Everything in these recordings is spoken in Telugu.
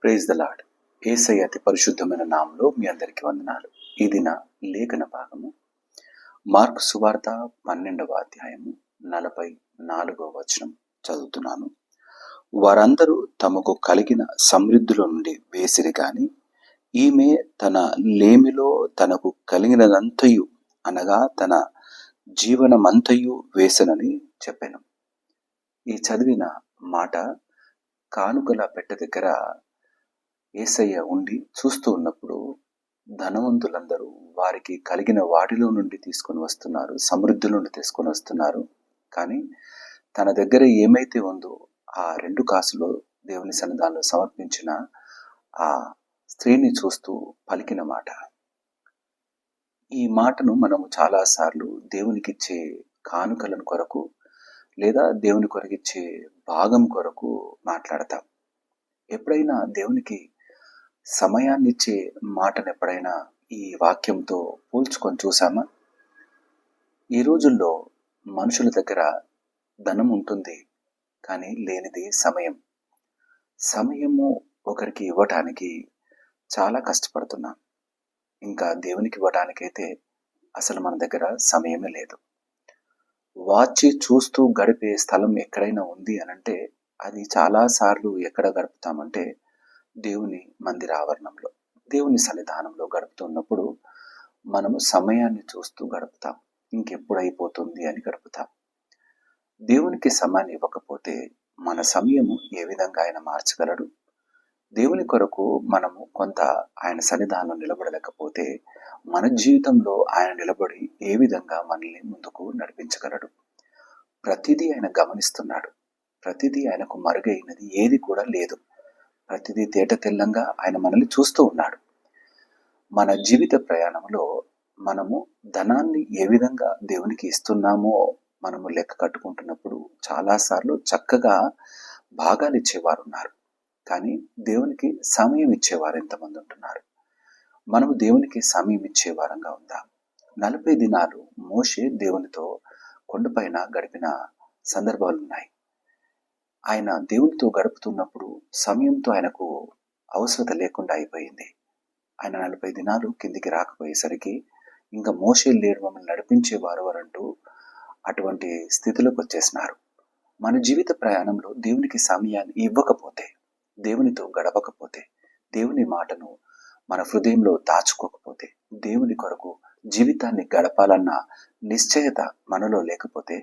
Praise the lord. యేసయ్య అతి పరిశుద్ధమైన నామములో మీ అందరికీ వందనాలు. ఈ దిన లేఖన భాగము మార్కు సువార్త 12వ అధ్యాయము 44వ వచనం చదువుతున్నాను. వారందరూ తమకు కలిగిన సమృద్ధిలో నుండి వేసిరి గాని ఈమె తన లేమిలో తనకు కలిగినదంతయు అనగా తన జీవనమంతయు వేసనని చెప్పాను. ఈ చదివిన మాట కానుకల పెట్టె దగ్గర యేసయ్య ఉండి చూస్తూ ఉన్నప్పుడు ధనవంతులందరూ వారికి కలిగిన వాటిలో నుండి తీసుకొని వస్తున్నారు, సమృద్ధి నుండి తీసుకొని వస్తున్నారు. కానీ తన దగ్గర ఏమైతే ఉందో ఆ 2 కాసులు దేవుని సన్నిధానంలో సమర్పించిన ఆ స్త్రీని చూస్తూ పలికిన మాట. ఈ మాటను మనము చాలాసార్లు దేవునికిచ్చే కానుకలను కొరకు లేదా దేవుని కొరకిచ్చే భాగం కొరకు మాట్లాడతాం. ఎప్పుడైనా దేవునికి సమయాన్నిచ్చే మాటను ఎప్పుడైనా ఈ వాక్యంతో పోల్చుకొని చూసామా? ఈ రోజుల్లో మనుషుల దగ్గర ధనం ఉంటుంది, కానీ లేనిది సమయం. సమయము ఒకరికి ఇవ్వటానికి చాలా కష్టపడుతున్నాం. ఇంకా దేవునికి ఇవ్వటానికైతే అసలు మన దగ్గర సమయమే లేదు. వాచి చూస్తూ గడిపే స్థలం ఎక్కడైనా ఉంది అనంటే అది చాలాసార్లు ఎక్కడ గడుపుతామంటే దేవుని మందిర ఆవరణంలో, దేవుని సన్నిధానంలో గడుపుతున్నప్పుడు మనము సమయాన్ని చూస్తూ గడుపుతాం. ఇంకెప్పుడు అయిపోతుంది అని గడుపుతాం. దేవునికి సమయాన్ని ఇవ్వకపోతే మన సమయము ఏ విధంగా ఆయన మార్చగలడు? దేవుని కొరకు మనము కొంత ఆయన సన్నిధానం నిలబడలేకపోతే మన జీవితంలో ఆయన నిలబడి ఏ విధంగా మనల్ని ముందుకు నడిపించగలడు? ప్రతిదీ ఆయన గమనిస్తున్నాడు. ప్రతిదీ ఆయనకు మరుగైనది ఏది కూడా లేదు. ప్రతిదీ తేట తెల్లంగా ఆయన మనల్ని చూస్తూ ఉన్నాడు. మన జీవిత ప్రయాణంలో మనము ధనాన్ని ఏ విధంగా దేవునికి ఇస్తున్నామో మనము లెక్క కట్టుకుంటున్నప్పుడు చాలాసార్లు చక్కగా భాగాలు ఇచ్చేవారు ఉన్నారు, కానీ దేవునికి సమయం ఇచ్చేవారు ఎంతమంది ఉంటున్నారు? మనము దేవునికి సమయం ఇచ్చే వారంగా ఉందాం. 40 దినాలు మోషే దేవునితో కొండపైన గడిపిన సందర్భాలు ఉన్నాయి. ఆయన దేవునితో గడుపుతున్నప్పుడు సమయంతో ఆయనకు అవసరత లేకుండా అయిపోయింది. ఆయన 40 దినాలు కిందికి రాకపోయేసరికి ఇంకా మోషే లేడు, మమ్మల్ని నడిపించేవారు అంటూ అటువంటి స్థితిలోకి వచ్చేసినారు. మన జీవిత ప్రయాణంలో దేవునికి సమయాన్ని ఇవ్వకపోతే, దేవునితో గడపకపోతే, దేవుని మాటను మన హృదయంలో దాచుకోకపోతే, దేవుని కొరకు జీవితాన్ని గడపాలన్న నిశ్చయత మనలో లేకపోతే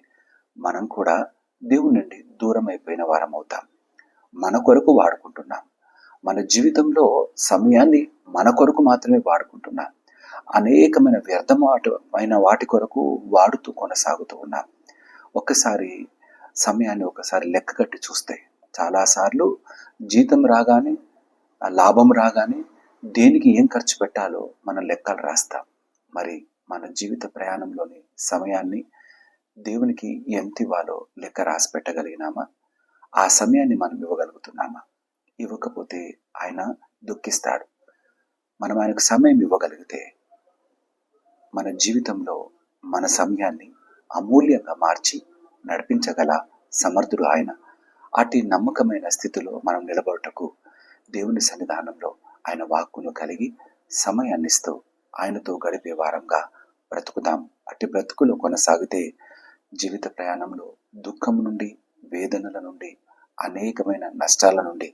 మనం కూడా దేవుని నుండి దూరం అయిపోయిన వారం అవుతాం. మన కొరకు వాడుకుంటున్నాం. మన జీవితంలో సమయాన్ని మన కొరకు మాత్రమే వాడుకుంటున్నాం. అనేకమైన వ్యర్థమైన వాటి కొరకు వాడుతూ కొనసాగుతూ ఉన్నాం. ఒక్కసారి సమయాన్ని ఒకసారి లెక్క కట్టి చూస్తే చాలాసార్లు జీతం రాగానే, లాభం రాగానే దేనికి ఏం ఖర్చు పెట్టాలో మనం లెక్కలు రాస్తాం. మరి మన జీవిత ప్రయాణంలోని సమయాన్ని దేవునికి ఎంత ఇవ్వాలో లెక్క రాసి పెట్టగలిగినామా? ఆ సమయాన్ని మనం ఇవ్వగలుగుతున్నామా? ఇవ్వకపోతే ఆయన దుఃఖిస్తాడు. మనం ఆయనకు సమయం ఇవ్వగలిగితే మన జీవితంలో మన సమయాన్ని అమూల్యంగా మార్చి నడిపించగల సమర్థుడు ఆయన. అతి నమ్మకమైన స్థితిలో మనం నిలబడటకు దేవుని సన్నిధానంలో ఆయన వాక్కును కలిగి సమయాన్ని ఇస్తూ ఆయనతో గడిపే వారంగా బ్రతుకుదాం. అట్టి బ్రతుకులో కొనసాగితే జీవిత ప్రయాణంలో దుఃఖం నుండి, వేదనల నుండి, అనేకమైన నష్టాల నుండి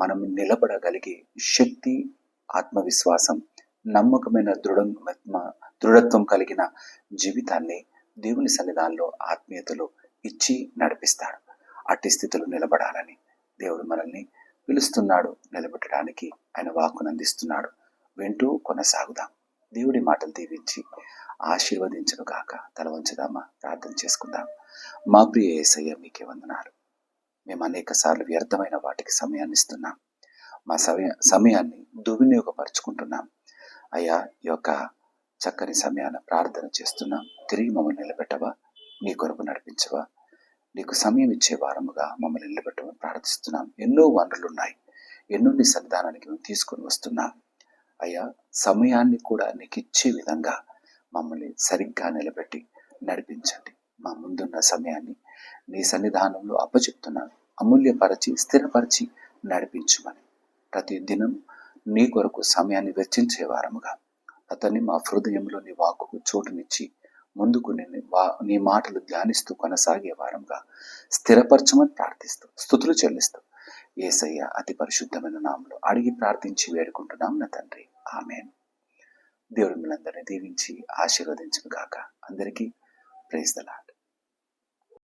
మనం నిలబడగలిగే శక్తి, ఆత్మవిశ్వాసం, నమ్మకమైన దృఢత్వం కలిగిన జీవితాన్ని దేవుని సన్నిధానంలో ఆత్మీయతలో ఇచ్చి నడిపిస్తాడు. అట్టి స్థితిలో నిలబడాలని దేవుడు మనల్ని పిలుస్తున్నాడు. నిలబెట్టడానికి ఆయన వాక్కును అందిస్తున్నాడు. వింటూ కొనసాగుదాం. దేవుడి మాటలు దీవించి ఆశీర్వదించును గాక. తల వంచుదామా, ప్రార్థన చేసుకుందాం. మా ప్రియ యేసయ్య, మీకే వందనాలు. మేము అనేక సార్లు వ్యర్థమైన వాటికి సమయాన్ని ఇస్తున్నాం. మా సమయాన్ని దుర్వినియోగపరుచుకుంటున్నాం. అయ్యా, ఈ యొక్క చక్కని సమయాన్ని ప్రార్థన చేస్తున్నాం. తిరిగి మమ్మల్ని నిలబెట్టవా, నీ కొరకు నడిపించవా, నీకు సమయం ఇచ్చే వారముగా మమ్మల్ని నిలబెట్టమని ప్రార్థిస్తున్నాం. ఎన్నో వనరులు ఉన్నాయి, ఎన్నో నీ సన్నిధానానికి మేము తీసుకొని వస్తున్నాం. అయ్యా, సమయాన్ని కూడా నీకు ఇచ్చే విధంగా మమ్మల్ని సరిగ్గా నిలబెట్టి నడిపించండి. మా ముందున్న సమయాన్ని నీ సన్నిధానంలో అప్పచెప్తున్నాను. అమూల్యపరచి, స్థిరపరిచి నడిపించుమని ప్రతి దినం నీ కొరకు సమయాన్ని వెచ్చించే వారముగా అతన్ని మా హృదయంలో నీ వాక్కుకు చోటునిచ్చి ముందుకు నీ మాటలు ధ్యానిస్తూ కొనసాగే వారంగా స్థిరపరచమని ప్రార్థిస్తూ స్తుతులు చెల్లిస్తూ యేసయ్య అతి పరిశుద్ధమైన నామంలో అడిగి ప్రార్థించి వేడుకుంటున్నాం నా తండ్రి, ఆమేన్. దేవుడు మిమ్మల్ని దీవించి ఆశీర్వదించును గాక. అందరికీ ప్రైజ్ ది లార్డ్.